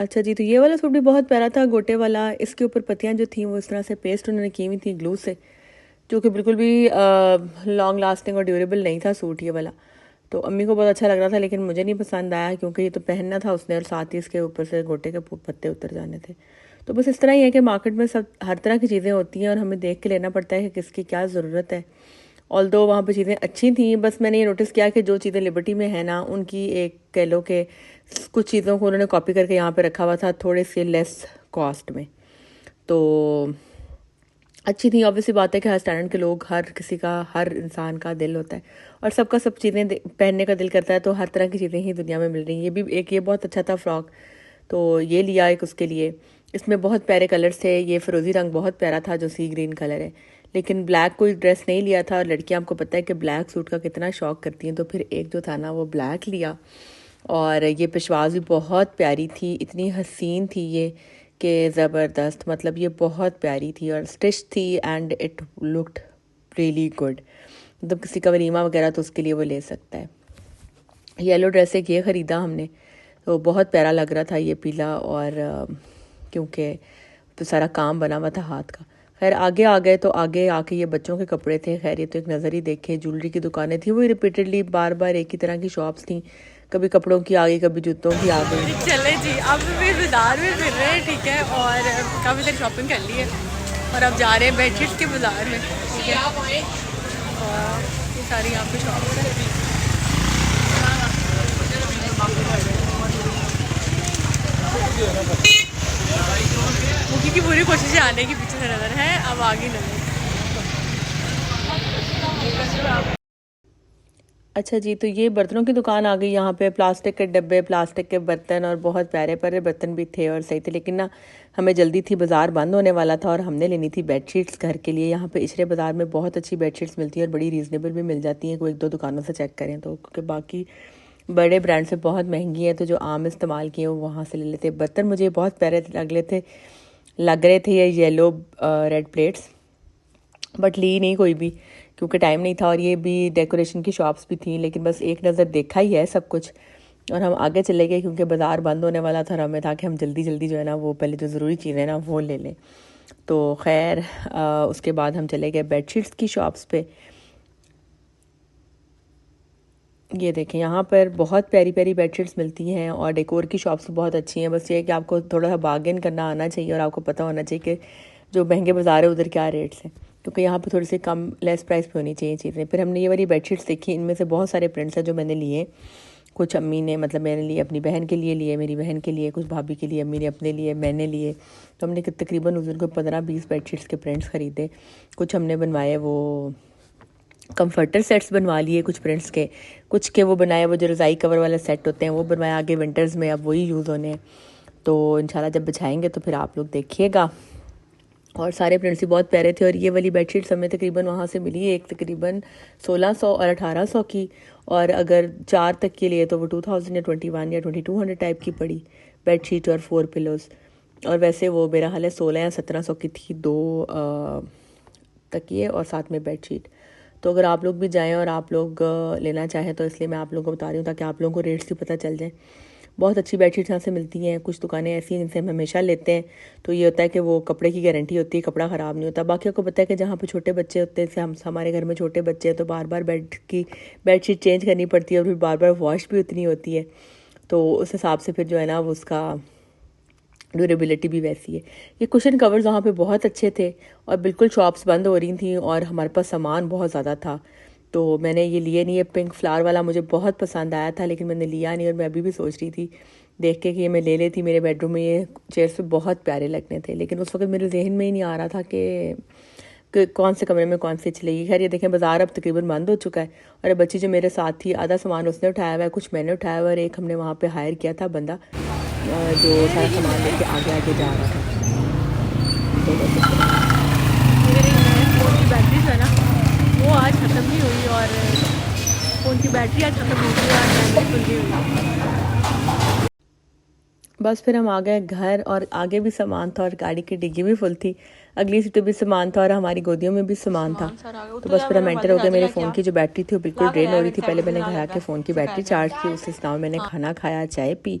अच्छा जी, तो ये वाला सूट भी बहुत प्यारा था, गोटे वाला। इसके ऊपर पत्तियां जो थी वो इस तरह से पेस्ट उन्होंने की हुई थी ग्लू से, जो कि बिल्कुल भी लॉन्ग लास्टिंग और ड्यूरेबल नहीं था सूट ये वाला। तो अम्मी को बहुत अच्छा लग रहा था, लेकिन मुझे नहीं पसंद आया, क्योंकि ये तो पहनना था उसने और साथ ही इसके ऊपर से गोटे के पत्ते उतर जाने थे। तो बस इस तरह ही है कि मार्केट में सब हर तरह की चीज़ें होती हैं और हमें देख के लेना पड़ता है कि किसकी क्या ज़रूरत है। ऑल्दो वहाँ पे चीज़ें अच्छी थी, बस मैंने ये नोटिस किया कि जो चीज़ें लिबर्टी में है ना, उनकी एक कह लो कि कुछ चीज़ों को उन्होंने कॉपी करके यहाँ पे रखा हुआ था थोड़े से लेस कॉस्ट में। तो अच्छी थी। ऑब्वियसली बात है कि हर स्टैंडर्ड के लोग, हर किसी का, हर इंसान का दिल होता है और सबका सब चीज़ें पहनने का दिल करता है, तो हर तरह की चीज़ें ही दुनिया में मिल रही हैं। ये भी एक, ये बहुत अच्छा था फ्रॉक, तो ये लिया एक उसके लिए। इसमें बहुत प्यारे कलर्स थे। ये फिरोज़ी रंग बहुत प्यारा था जो सी ग्रीन कलर है, लेकिन ब्लैक कोई ड्रेस नहीं लिया था और लड़कियां, आपको पता है कि ब्लैक सूट का कितना शौक करती हैं, तो फिर एक जो था ना वो ब्लैक लिया। और ये पेशवाज भी बहुत प्यारी थी, इतनी हसीन थी ये कि ज़बरदस्त, मतलब ये बहुत प्यारी थी और स्टिच थी and it looked really good. मतलब किसी का वलीमा वगैरह तो उसके लिए वो ले सकता है। येलो ड्रेस एक ये ख़रीदा हमने, तो बहुत प्यारा लग रहा था ये पीला, और क्योंकि तो सारा काम बना हुआ था हाथ का। खैर आगे आ गए, तो आगे आके ये बच्चों के कपड़े थे। खैर ये तो एक नज़र ही देखे, ज्वेलरी की दुकानें थी, वही रिपीटेडली बार बार एक ही तरह की शॉप्स थी, कभी कपड़ों की आ गई, कभी जूतों की आ गई। चले जी, अब भी बाजार में फिर रहे हैं, ठीक है, और काफ़ी देर शॉपिंग कर ली है और अब जा रहे हैं बेडशीट्स के बाज़ार में, ठीक है। और ये सारी यहाँ पे शॉप्स हैं। मुखी की पूरी कोशिश है आने की, पीछे से नज़र है, अब आगे नज़र। अच्छा जी, तो ये बर्तनों की दुकान आ गई यहाँ पे। प्लास्टिक के डब्बे, प्लास्टिक के बर्तन, और बहुत प्यारे प्यारे बर्तन भी थे और सही थे, लेकिन ना हमें जल्दी थी, बाज़ार बंद होने वाला था और हमने लेनी थी बेडशीट्स घर के लिए। यहाँ पे इचरे बाज़ार में बहुत अच्छी बेडशीट्स मिलती हैं और बड़ी रीज़नेबल भी मिल जाती हैं, कोई एक दो दुकानों से चेक करें तो, क्योंकि बाकी बड़े ब्रांड से बहुत महंगी हैं, तो जो आम इस्तेमाल किए वो वहाँ से ले लेते। बर्तन मुझे बहुत प्यारे लग रहे थे ये येलो रेड प्लेट्स, बट ली नहीं कोई भी, क्योंकि टाइम नहीं था और ये भी डेकोरेशन की शॉप्स भी थी, लेकिन बस एक नज़र देखा ही है सब कुछ और हम आगे चले गए, क्योंकि बाज़ार बंद होने वाला था और हमें था कि हम जल्दी जल्दी जो है ना वो पहले जो ज़रूरी चीज़ें ना वो ले लें। तो खैर उसके बाद हम चले गए बेडशीट्स की शॉप्स पे। ये देखें, यहाँ पर बहुत प्यारी प्यारी बेडशीट्स मिलती हैं और डेकोर की शॉप्स बहुत अच्छी हैं। बस ये है कि आपको थोड़ा सा बार्गेन करना आना चाहिए और आपको पता होना चाहिए कि जो महंगे बाज़ार है उधर क्या रेट्स हैं, क्योंकि यहाँ पे थोड़ी सी कम लेस प्राइस पे होनी चाहिए चीज़ें। फिर हमने ये वाली बेडशीट्स देखी, इनमें से बहुत सारे प्रिंट्स हैं जो मैंने लिए। कुछ अम्मी ने, मतलब मैंने लिए, अपनी बहन के लिए, मेरी बहन के लिए, कुछ भाभी के लिए, अम्मी ने अपने लिए, मैंने लिए। तो हमने तकरीबन उस दिन को 15-20 बेडशीट्स के प्रिंट्स ख़रीदे। कुछ हमने बनवाए वो कंफर्टर सेट्स बनवा लिए, कुछ प्रिंट्स के, कुछ के वो बनाए वो जो रज़ाई कवर वाले सेट होते हैं वो बनवाए, आगे विंटर्स में अब वही यूज़ होने हैं। तो इंशाल्लाह जब बिछाएंगे तो फिर आप लोग देखिएगा। और सारे प्रिंट्स भी बहुत प्यारे थे। और ये वाली बेडशीट्स हमें तकरीबन वहाँ से मिली, एक तकरीबन 1600 और 1800 की, और अगर 4 तक के लिए तो वो 2000 या 21 या 2200 टाइप की पड़ी बेडशीट और 4 पिलोज़। और वैसे वो मेरा हाल है 16 या 1700 की थी, 2 तकिए और साथ में बेडशीट। तो अगर आप लोग भी जाएं और आप लोग लेना चाहें तो इसलिए मैं आप लोगों को बता रही हूँ ताकि आप लोगों को रेट्स भी पता चल जाए। बहुत अच्छी बेडशीट्स यहाँ से मिलती हैं। कुछ दुकानें ऐसी हैं जिनसे हम हमेशा लेते हैं, तो ये होता है कि वो कपड़े की गारंटी होती है, कपड़ा ख़राब नहीं होता। बाकी आपको पता है कि जहाँ पे छोटे बच्चे होते हैं, जैसे हमारे घर में छोटे बच्चे हैं, तो बार बार बेडशीट चेंज करनी पड़ती है और फिर बार बार वॉश भी उतनी होती है, तो उस हिसाब से फिर जो है ना वो उसका ड्यूरेबिलिटी भी वैसी है। ये कुशन कवर्स वहाँ पे बहुत अच्छे थे और बिल्कुल शॉप्स बंद हो रही थी और हमारे पास सामान बहुत ज़्यादा था, तो मैंने ये लिए नहीं। ये पिंक फ्लावर वाला मुझे बहुत पसंद आया था, लेकिन मैंने लिया नहीं और मैं अभी भी सोच रही थी देख के कि ये मैं ले लेती। मेरे बेडरूम में ये चेयर्स पे बहुत प्यारे लगने थे, लेकिन उस वक्त मेरे जहन में ही नहीं आ रहा था कि कौन से कमरे में कौन सी चलेगी। खैर ये देखें, बाज़ार अब तकरीबन बंद हो चुका है और बच्ची जो मेरे साथ थी, आधा सामान उसने उठाया हुआ है, कुछ मैंने उठाया हुआ है, और एक हमने वहाँ पे हायर किया था बंदा जो सारा सामान लेके आगे आगे जा रहा था। तो मेरे फ़ोन की बैटरी जो है ना वो आज ख़त्म नहीं हुई और फ़ोन की बैटरी आज ख़त्म हो गई और बैटरी खुल गई हुई। बस फिर हम आ गए घर और आगे भी सामान था और गाड़ी की डिग्गी भी फुल थी, अगली सीट पे भी सामान था और हमारी गोदियों में भी सामान था। तो बस फिर हम एंटर हो गए। मेरे फ़ोन की जो बैटरी थी वो बिल्कुल ड्रेन हो रही थी। पहले मैंने घर आके फ़ोन की बैटरी चार्ज की, उस हिसाब में मैंने खाना खाया, चाय पी